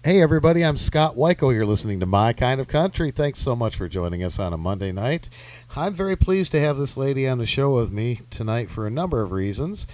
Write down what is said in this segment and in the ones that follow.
Hey, everybody, I'm Scott Wikle. You're listening to My Kind of Country. Thanks so much for joining us on a Monday night. I'm very pleased to have this lady on the show with me tonight for a number of reasons.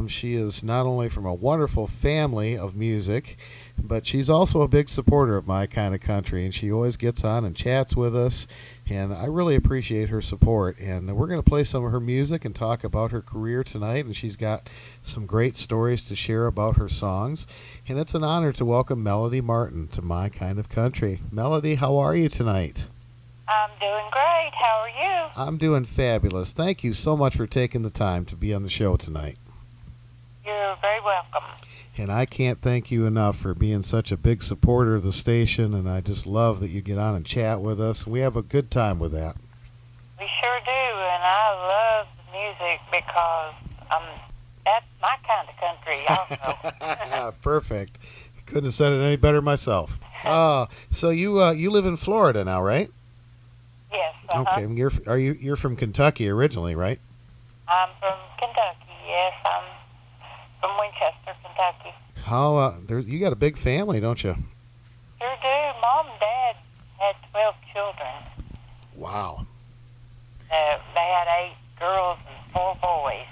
She is not only from a wonderful family of music, but she's also a big supporter of My Kind of Country, and she always gets on and chats with us, and I really appreciate her support. And we're going to play some of her music and talk about her career tonight, and she's got some great stories to share about her songs. And it's an honor to welcome Melody Martin to My Kind of Country. Melody, how are you tonight? I'm doing great. How are you? I'm doing fabulous. Thank you so much for taking the time to be on the show tonight. You're very welcome. And I can't thank you enough for being such a big supporter of the station, and I just love that you get on and chat with us. We have a good time with that. We sure do, and I love music because that's my kind of country also. Perfect. Couldn't have said it any better myself. So you live in Florida now, right? Yes. Okay. You're from Kentucky originally, right? I'm from Kentucky. Yes, I'm from Winchester, Kentucky. You got a big family, don't you? Sure do. Mom and Dad had 12 children. Wow. They had 8 girls and 4 boys.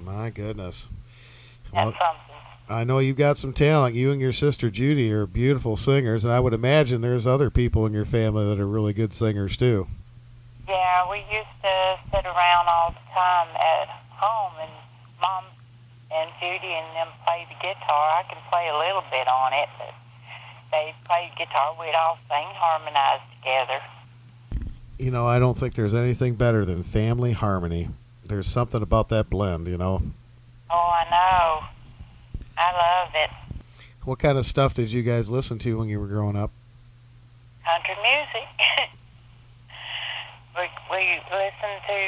My goodness. That's something. I know you've got some talent. You and your sister Judy are beautiful singers, and I would imagine there's other people in your family that are really good singers too. Yeah, we used to sit around all the time at home, and Mom and Judy and them play the guitar. I can play a little bit on it, but they play guitar. We'd all sing, harmonize together. You know, I don't think there's anything better than family harmony. There's something about that blend, you know. Oh, I know. I love it. What kind of stuff did you guys listen to when you were growing up? Country music. we listened to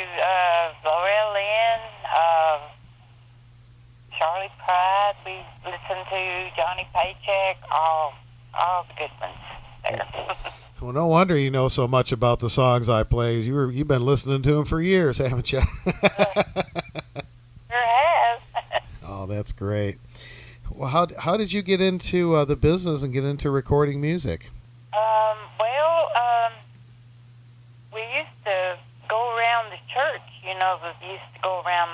Laurel Lynn, Charlie Pride. We listened to Johnny Paycheck, all the good ones there. Well, no wonder you know so much about the songs I play. You've been listening to them for years, haven't you? Sure have. Oh, that's great. Well, how did you get into the business and get into recording music? We used to go around the church. You know, we used to go around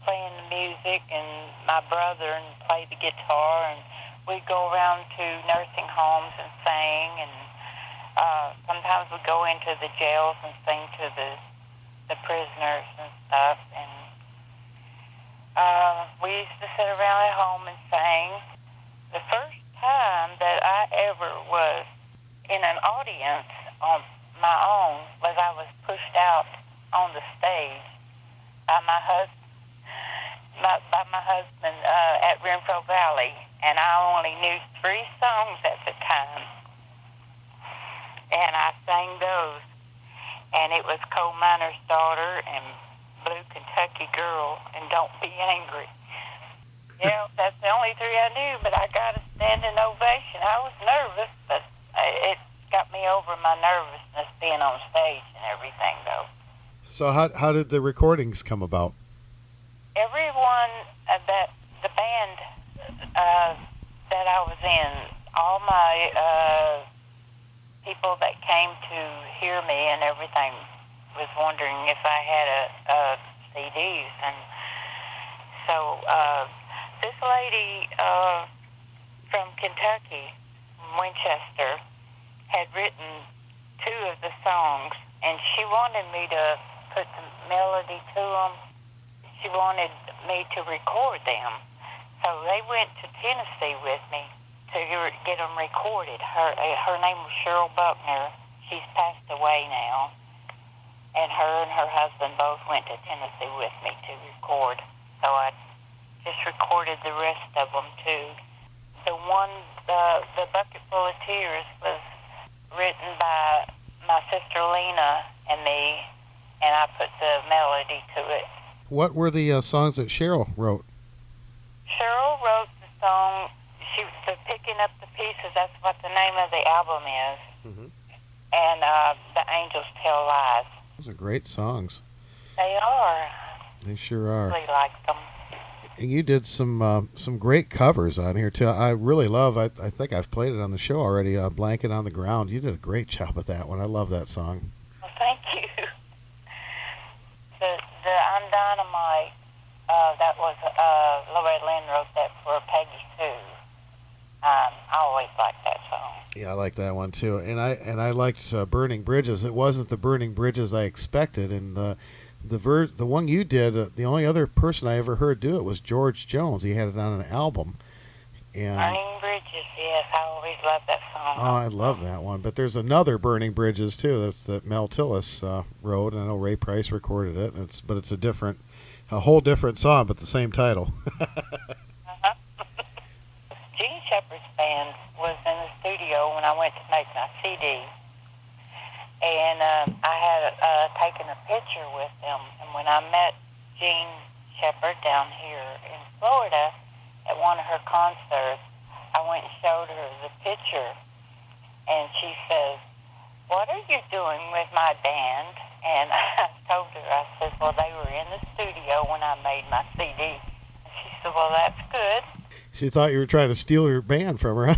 playing the music, and my brother and play the guitar, and we'd go around to nursing homes and sing, and sometimes we'd go into the jails and sing to the prisoners and stuff, and we used to sit around at home and sing. The first time that I ever was in an audience on my own was I was pushed out on the stage by my husband at Renfro Valley, and I only knew 3 songs at the time, and I sang those, and it was Coal Miner's Daughter and Blue Kentucky Girl and Don't Be Angry. Yeah, that's the only 3 I knew, but I got a standing ovation. I was nervous, but it got me over my nervousness being on stage and everything, though. So how did the recordings come about? Everyone the band that I was in, all my people that came to hear me and everything was wondering if I had a CDs, and so this lady from Kentucky, Winchester, had written 2 of the songs, and she wanted me to put the melody to them. She wanted me to record them, so they went to Tennessee with me to get them recorded. Her name was Cheryl Buckner. She's passed away now. And her husband both went to Tennessee with me to record. So I just recorded the rest of them, too. The one, the Bucket Full of Tears, was written by my sister Lena and me, and I put the melody to it. What were the songs that Cheryl wrote? Cheryl wrote the song, the Picking Up the Pieces, that's what the name of the album is. Mm-hmm. And The Angels Tell Lies. Those are great songs. They are. They sure are. I really like them. And you did some great covers on here too. I really love. I think I've played it on the show already. "Blanket on the Ground." You did a great job with that one. I love that song. Well, thank you. The I'm Dynamite, that was, Loretta Lynn wrote that for Peggy Sue. I always liked that song. Yeah, I like that one too. And I liked "Burning Bridges." It wasn't the "Burning Bridges" I expected, and the one you did. The only other person I ever heard do it was George Jones. He had it on an album. And Burning Bridges, yes, I always loved that song. oh, I love that one. But there's another "Burning Bridges" too. That Mel Tillis wrote, and I know Ray Price recorded it. But it's a whole different song, but the same title. Uh-huh. Gene Shepard's band was in the studio when I went to make my CD, and I had taken a picture with them. And when I met Gene Shepard down here in Florida at one of her concerts, I went and showed her the picture, and she says, "What are you doing with my band?" And I told her, I said, "Well, they were in the studio when I made my CD." And she said, "Well, that's good." She thought you were trying to steal your band from her. I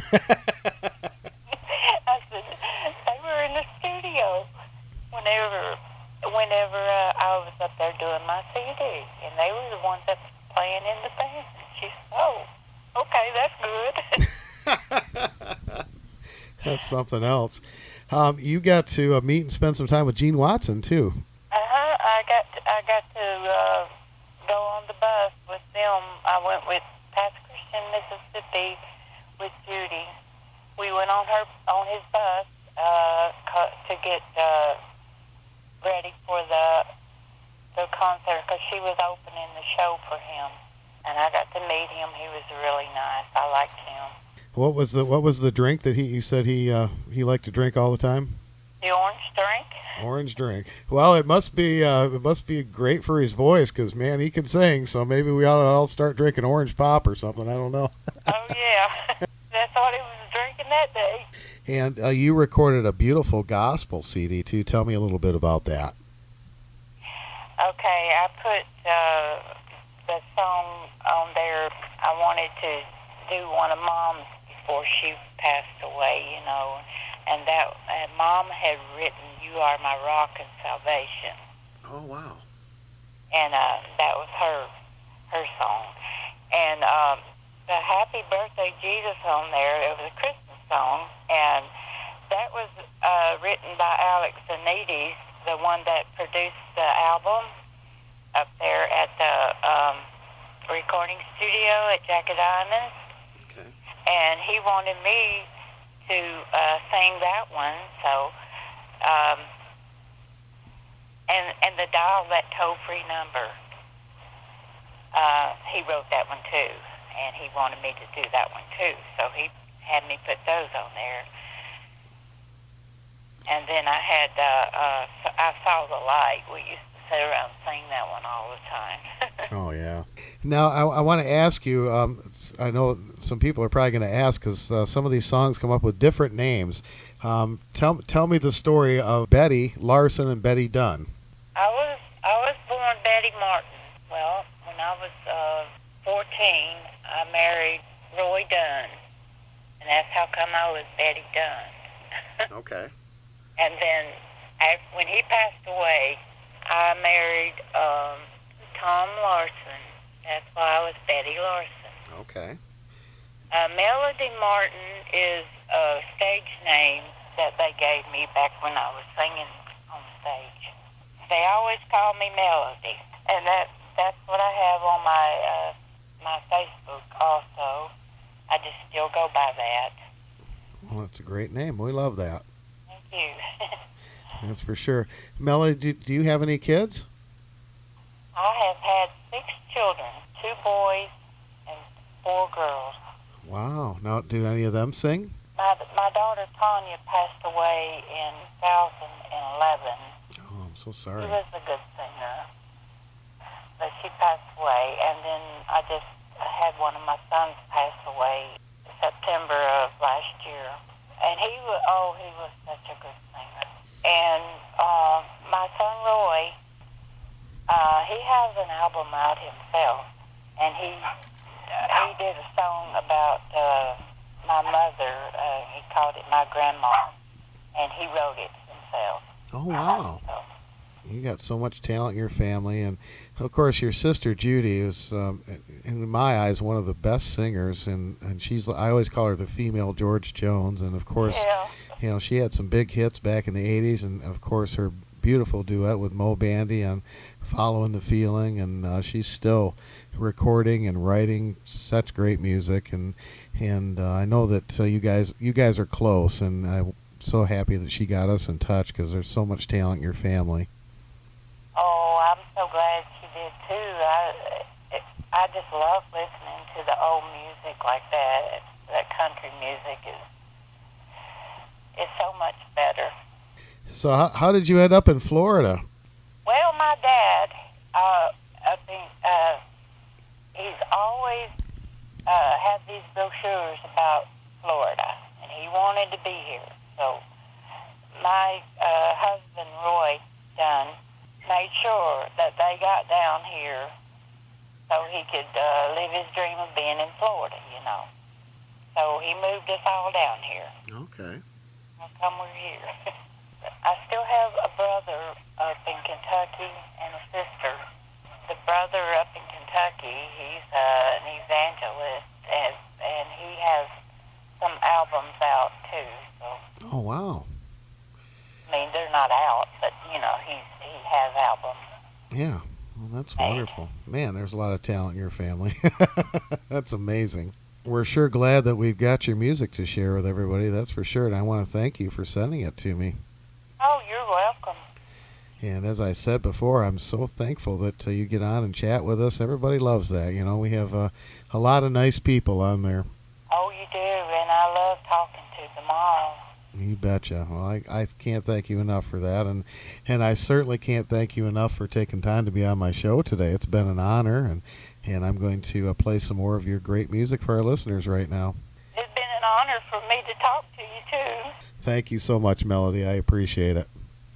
said, "They were in the studio whenever I was up there doing my CD, and they were the ones that was playing in the band." She said, "Oh, okay, that's good." That's something else. You got to meet and spend some time with Gene Watson too. I got to go on the bus with them. I went with Pass Christian, Mississippi, with Judy. We went on his bus to get ready for the concert, because she was opening the show for him, and I got to meet him. He was really nice. I liked him. What was the drink that you said he liked to drink all the time? The orange drink. Orange drink. Well, it must be great for his voice, because man, he can sing. So maybe we ought to all start drinking orange pop or something. I don't know. Oh yeah, that's what he was drinking that day. And you recorded a beautiful gospel CD too. Tell me a little bit about that. Okay, I put the song on there. I wanted to do one of Mom's before she passed away, and Mom had written "You Are My Rock and Salvation." Oh wow! And that was her song. And the "Happy Birthday Jesus" on there, it was a Christmas song, and that was written by Alex Zanides, the one that produced the album up there at the recording studio at Jacket Diamonds. Okay. And he wanted me to sing that one, so and the Dial That Toll-Free Number, he wrote that one too, and he wanted me to do that one too, so he had me put those on there. And then I had I Saw the Light. We used to sit around and sing that one all the time. Oh yeah. Now I want to ask you. I know some people are probably going to ask, because some of these songs come up with different names. Tell me the story of Betty Larson and Betty Dunn. I was born Betty Martin. Well, when I was 14, I married Roy Dunn, and that's how come I was Betty Dunn. Okay. And then when he passed away, I married Tom Larson. That's why I was Betty Larson. Okay. Melody Martin is a stage name that they gave me back when I was singing on stage. They always call me Melody, and that's what I have on my Facebook also. I just still go by that. Well, that's a great name. We love that. Thank you. That's for sure. Melody, do you have any kids? I have had 6 children, 2 boys and 4 girls. Wow. Now, do any of them sing? My daughter Tanya passed away in 2011. Oh, I'm so sorry. She was a good singer, but she passed away. And then I had one of my sons pass away September of last year, and he was such a good singer. And my son Roy, he has an album out himself, and he did a song about my mother. He called it My Grandma, and he wrote it himself. Oh, wow. So, You got so much talent in your family, and of course your sister Judy is, in my eyes, one of the best singers, and I always call her the female George Jones, and of course, yeah. she had some big hits back in the '80s, and of course her beautiful duet with Mo Bandy on "Following the Feeling," and she's still recording and writing such great music, and I know that you guys are close, and I'm so happy that she got us in touch because there's so much talent in your family. Oh, I'm so glad she did too. I just love listening to the old music like that. That country music is so much better. So how did you end up in Florida? Well, my dad, he's always had these brochures about Florida, and he wanted to be here. So my husband, Roy Dunn, made sure that they got down here so he could live his dream of being in Florida, So he moved us all down here. Okay. How come we're here? I still have a brother up in Kentucky and a sister. The brother up in Kentucky, he's an evangelist, and he has some albums out too. So, Oh, wow. I mean, they're not out, but he has albums. Yeah. Well, that's wonderful. Man, there's a lot of talent in your family. That's amazing. We're sure glad that we've got your music to share with everybody, that's for sure. And I want to thank you for sending it to me. Oh, you're welcome. And as I said before, I'm so thankful that you get on and chat with us. Everybody loves that. We have a lot of nice people on there. Oh, you do, and I love talking to them all. You betcha. Well, I can't thank you enough for that, and I certainly can't thank you enough for taking time to be on my show today. It's been an honor, and I'm going to play some more of your great music for our listeners right now. It's been an honor for me to talk to you, too. Thank you so much, Melody. I appreciate it.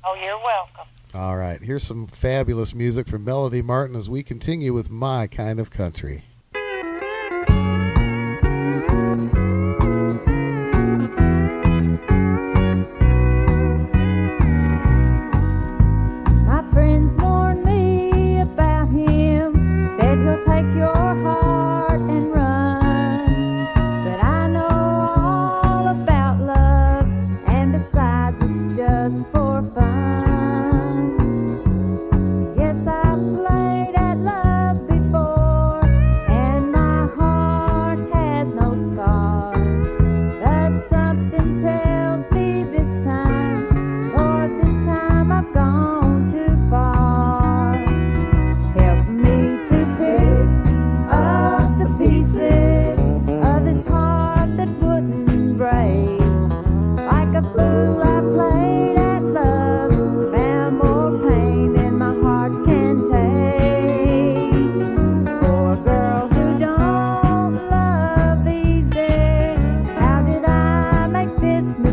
Oh, you're welcome. All right, here's some fabulous music from Melody Martin as we continue with My Kind of Country. This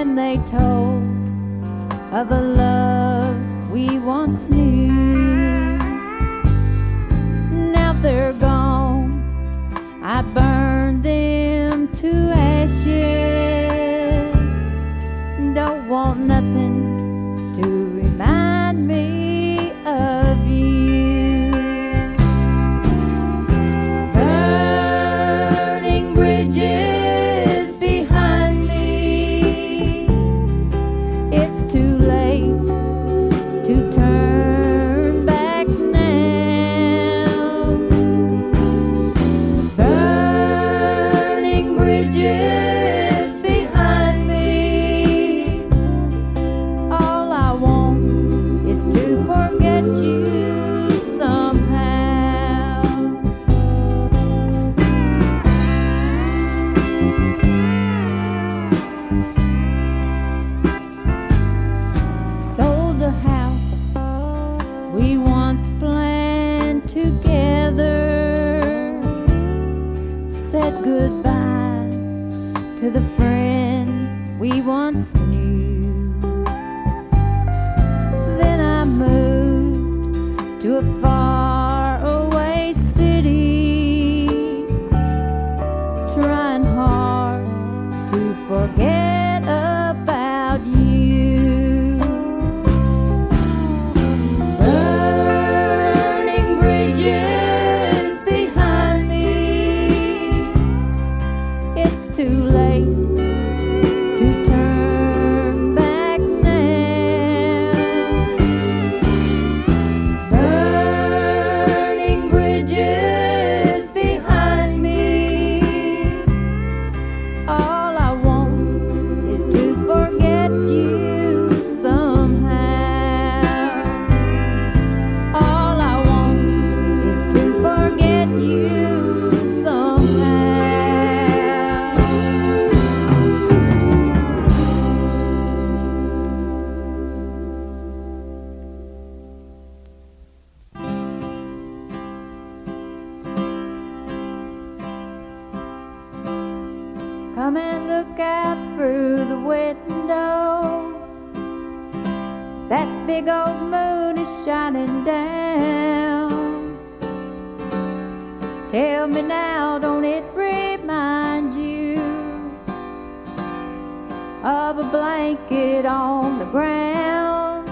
when they told of the love we once knew. Now they're gone, I burned them to ashes. Don't want nothing to remind me of you. Burning bridges behind me, it's too late to turn back now. Burning bridges behind me, all I want is to forget you somehow. Sold the house we once planned together, said goodbye to the friends we once knew. Then I moved to a faraway city, trying hard to forget about you. Burning bridges behind me, it's too late to turn back now. Burning bridges behind me, all I want is to forget you somehow. All I want is to forget you somehow. Come and look out through the window. That big old moon is shining down. Tell me now, don't it remind you of a blanket on the ground?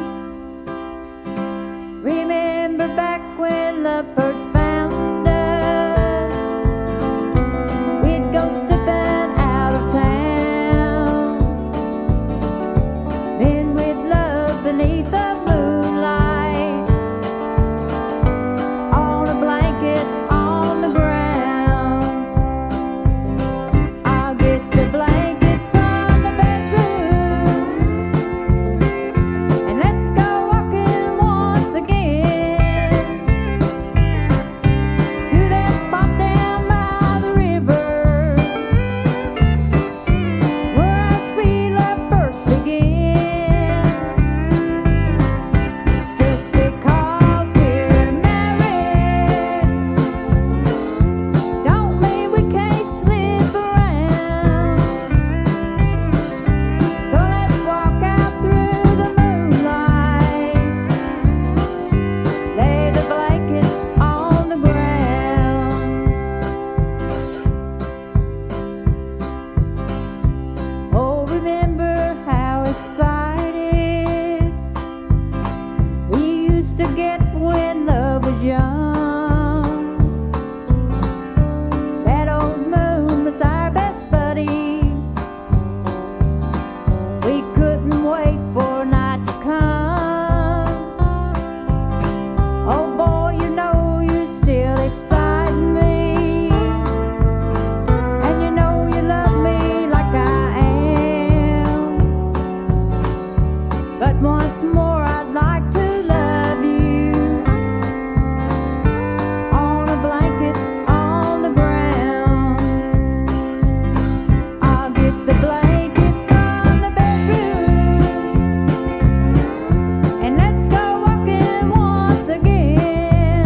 Remember back when love first found us, we'd go slipping out of town. Then we'd love beneath the moonlight, on a blanket on the ground. I'll get the blanket from the bedroom, and let's go walking once again to that spot down by the river, where our sweet love first began. Just because we're married don't mean we can't slip around. So let's walk out through the moonlight, lay the blanket on the ground. Oh, remember how excited we used to get when love was young. That old moon was our best buddy. We couldn't wait for night to come. Oh boy, you know you still excite me, and you know you love me like I am. But once more I'd like to love you on a blanket on the ground. I'll get the blanket from the bedroom, and let's go walking once again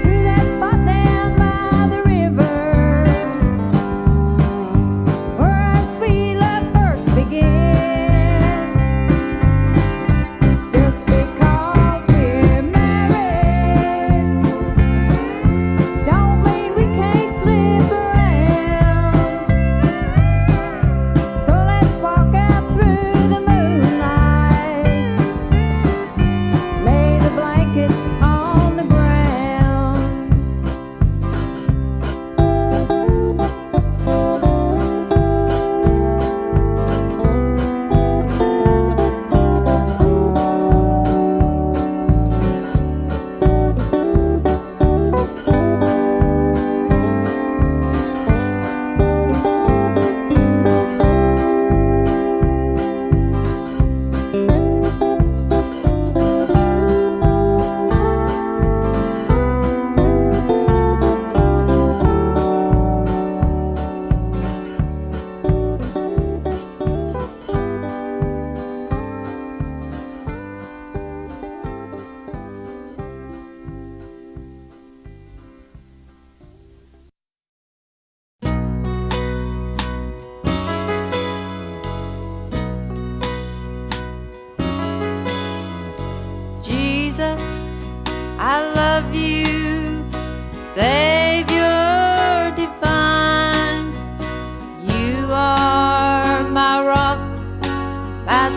to that spot down by the river, where our sweet love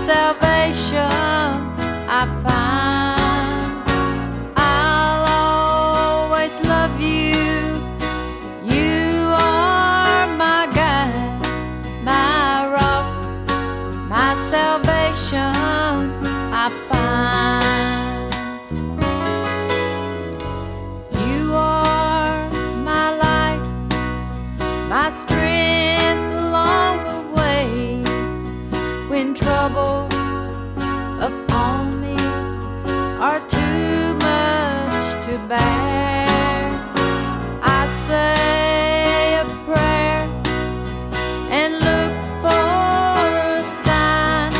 salvation I find. I'll always love you. You are my guide, my rock, my salvation I find. You are my light, my strength along the way. When troubles upon me are too much to bear, I say a prayer and look for a sign.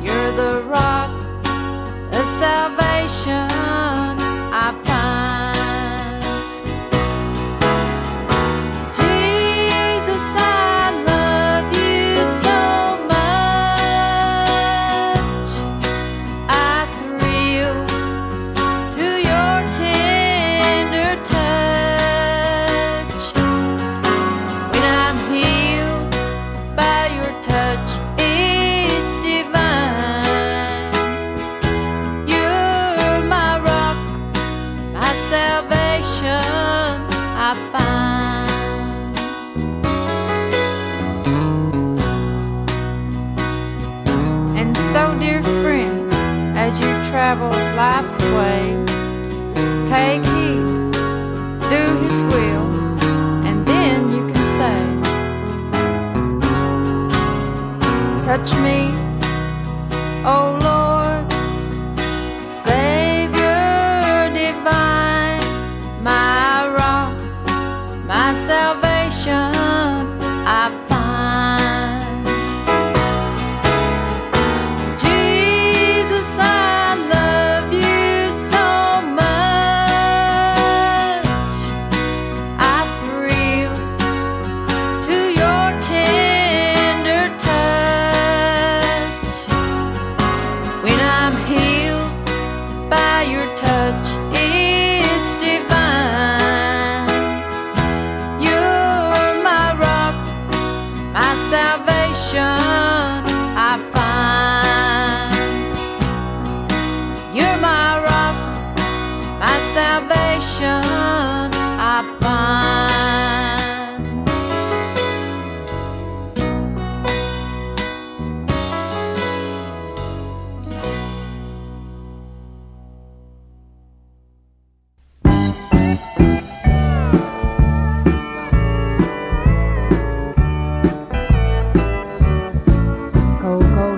You're the rock of salvation I find. Jesus, I love you so much. I thrill to your tender touch. When I'm healed by your touch, it's divine. You're my rock, my salvation I find. And so, dear friends, as you travel life's way, take heed, do His will, and then you can say, touch me, oh Lord, Savior divine, my rock, my salvation I find. Jesus, I love you so much. I thrill to your tender touch. When I'm healed by your touch, it's divine. You're my rock, my salvation I find. You're my rock, my salvation I find. Cocoa